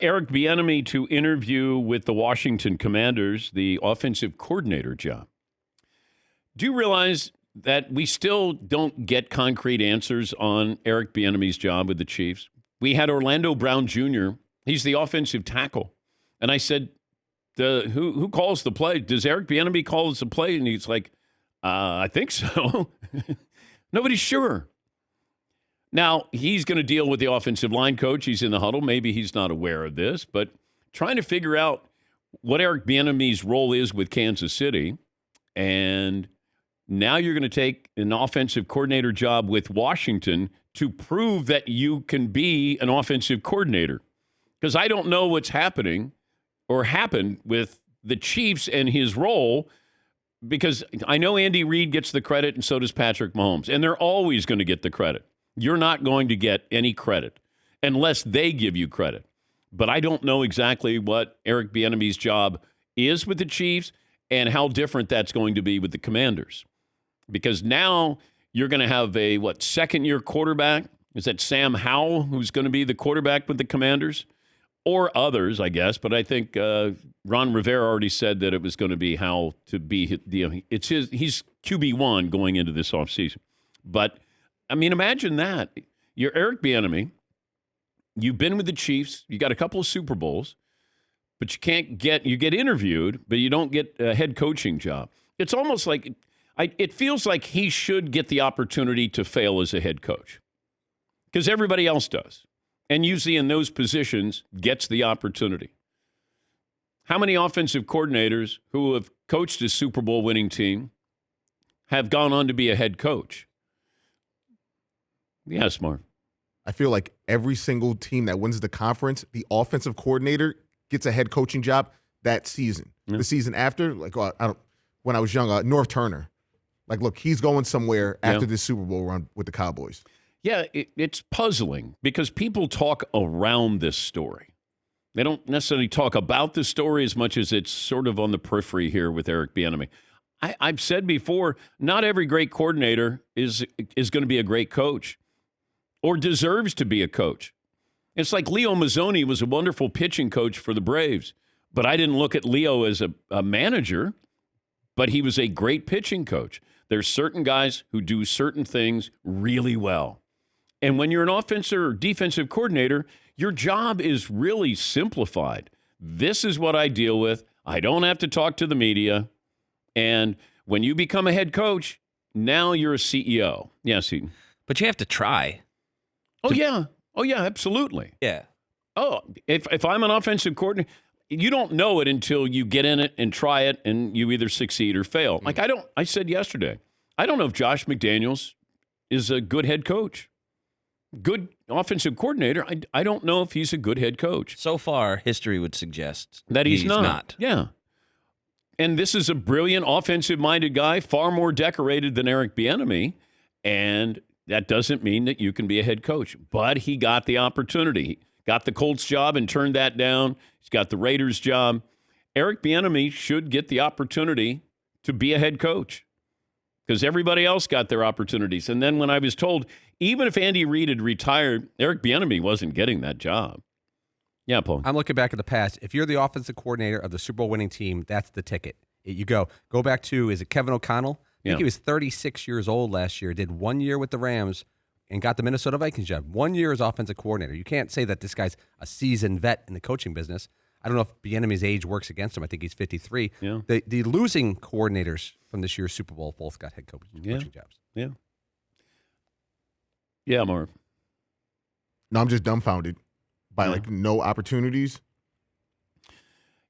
Eric Bieniemy to interview with the Washington Commanders, the offensive coordinator job. Do you realize that we still don't get concrete answers on Eric Bieniemy's job with the Chiefs? We had Orlando Brown Jr. He's the offensive tackle. And I said, who calls the play? Does Eric Bieniemy call the play? And he's like, I think so. Nobody's sure. Now, he's going to deal with the offensive line coach. He's in the huddle. Maybe he's not aware of this, but trying to figure out what Eric Bieniemy's role is with Kansas City. And now you're going to take an offensive coordinator job with Washington to prove that you can be an offensive coordinator. Because I don't know what's happening or happened with the Chiefs and his role, because I know Andy Reid gets the credit and so does Patrick Mahomes, and they're always going to get the credit. You're not going to get any credit unless they give you credit. But I don't know exactly what Eric Bieniemy's job is with the Chiefs and how different that's going to be with the Commanders. Because now you're going to have a, second-year quarterback? Is that Sam Howell who's going to be the quarterback with the Commanders? Or others, I guess. But I think Ron Rivera already said that it was going to be Howell to be he's QB1 going into this offseason. But I mean, imagine that. You're Eric Bieniemy. You've been with the Chiefs. You got a couple of Super Bowls, but you get interviewed, but you don't get a head coaching job. It's almost like, it feels like he should get the opportunity to fail as a head coach because everybody else does. And usually in those positions gets the opportunity. How many offensive coordinators who have coached a Super Bowl winning team have gone on to be a head coach? Yes, Mark. I feel like every single team that wins the conference, the offensive coordinator gets a head coaching job that season. Yeah. The season after, when I was young, North Turner. Like, look, he's going somewhere after this Super Bowl run with the Cowboys. Yeah, it's puzzling because people talk around this story. They don't necessarily talk about the story as much as it's sort of on the periphery here with Eric Bieniemy. I've said before, not every great coordinator is going to be a great coach or deserves to be a coach. It's like Leo Mazzoni was a wonderful pitching coach for the Braves, but I didn't look at Leo as a manager, but he was a great pitching coach. There's certain guys who do certain things really well. And when you're an offensive or defensive coordinator, your job is really simplified. This is what I deal with. I don't have to talk to the media. And when you become a head coach, now you're a CEO. Yes, Eden. But you have to try. Oh, yeah, absolutely. Yeah. Oh, if I'm an offensive coordinator, you don't know it until you get in it and try it, and you either succeed or fail. Like I said yesterday, I don't know if Josh McDaniels is a good head coach. Good offensive coordinator. I don't know if he's a good head coach. So far, history would suggest that he's not. Yeah. And this is a brilliant offensive-minded guy, far more decorated than Eric Bieniemy, and that doesn't mean that you can be a head coach. But he got the opportunity. He got the Colts job and turned that down. He's got the Raiders job. Eric Bieniemy should get the opportunity to be a head coach because everybody else got their opportunities. And then when I was told, even if Andy Reid had retired, Eric Bieniemy wasn't getting that job. Yeah, Paul. I'm looking back at the past. If you're the offensive coordinator of the Super Bowl winning team, that's the ticket. You go back to, is it Kevin O'Connell? I think he was 36 years old last year, did 1 year with the Rams, and got the Minnesota Vikings job. 1 year as offensive coordinator. You can't say that this guy's a seasoned vet in the coaching business. I don't know if Bieniemy's age works against him. I think he's 53. Yeah. The losing coordinators from this year's Super Bowl both got head coaching jobs. Yeah. Yeah, Marv. No, I'm just dumbfounded by no opportunities.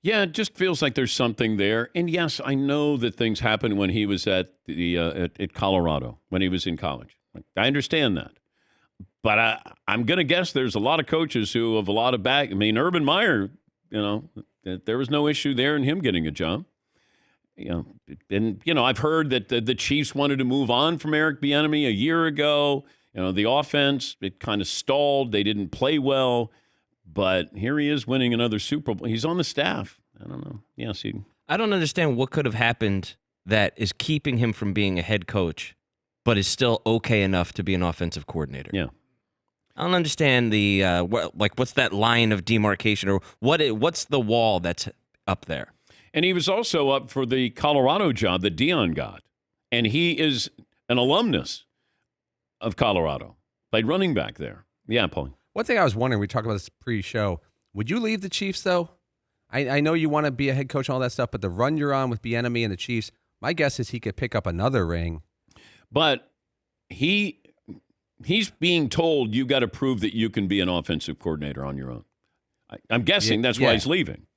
Yeah, it just feels like there's something there. And yes, I know that things happened when he was at at Colorado, when he was in college. I understand that. But I'm going to guess there's a lot of coaches who have a lot of back. I mean, Urban Meyer, there was no issue there in him getting a job. I've heard that the Chiefs wanted to move on from Eric Bieniemy a year ago. The offense, it kind of stalled. They didn't play well. But here he is winning another Super Bowl. He's on the staff. I don't know. Yes, I don't understand what could have happened that is keeping him from being a head coach, but is still okay enough to be an offensive coordinator. Yeah. I don't understand the what's that line of demarcation, or what's the wall that's up there? And he was also up for the Colorado job that Dion got. And he is an alumnus of Colorado. Played running back there. Yeah, Paul. One thing I was wondering, we talked about this pre-show. Would you leave the Chiefs, though? I know you want to be a head coach and all that stuff, but the run you're on with Bieniemy and the Chiefs, my guess is he could pick up another ring. But he's being told you got to prove that you can be an offensive coordinator on your own. I'm guessing that's why he's leaving,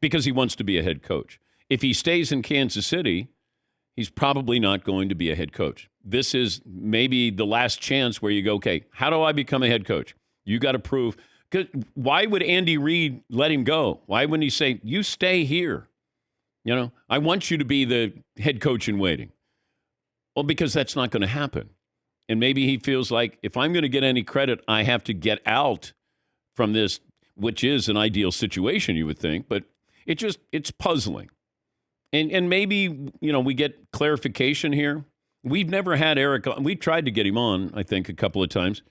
because he wants to be a head coach. If he stays in Kansas City, he's probably not going to be a head coach. This is maybe the last chance where you go, okay, how do I become a head coach? You got to prove. Why would Andy Reid let him go? Why wouldn't he say, you stay here? You know, I want you to be the head coach in waiting. Well, because that's not going to happen. And maybe he feels like if I'm going to get any credit, I have to get out from this, which is an ideal situation, you would think. But it's puzzling. And maybe, we get clarification here. We've never had Eric on. We've tried to get him on, I think, a couple of times.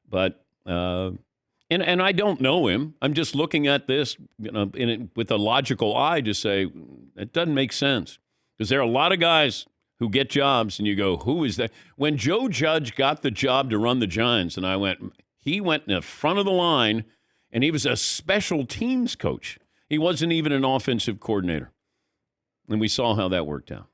But and I don't know him. I'm just looking at this with a logical eye to say, it doesn't make sense. Because there are a lot of guys who get jobs, and you go, who is that? When Joe Judge got the job to run the Giants, and he went in the front of the line, and he was a special teams coach. He wasn't even an offensive coordinator. And we saw how that worked out.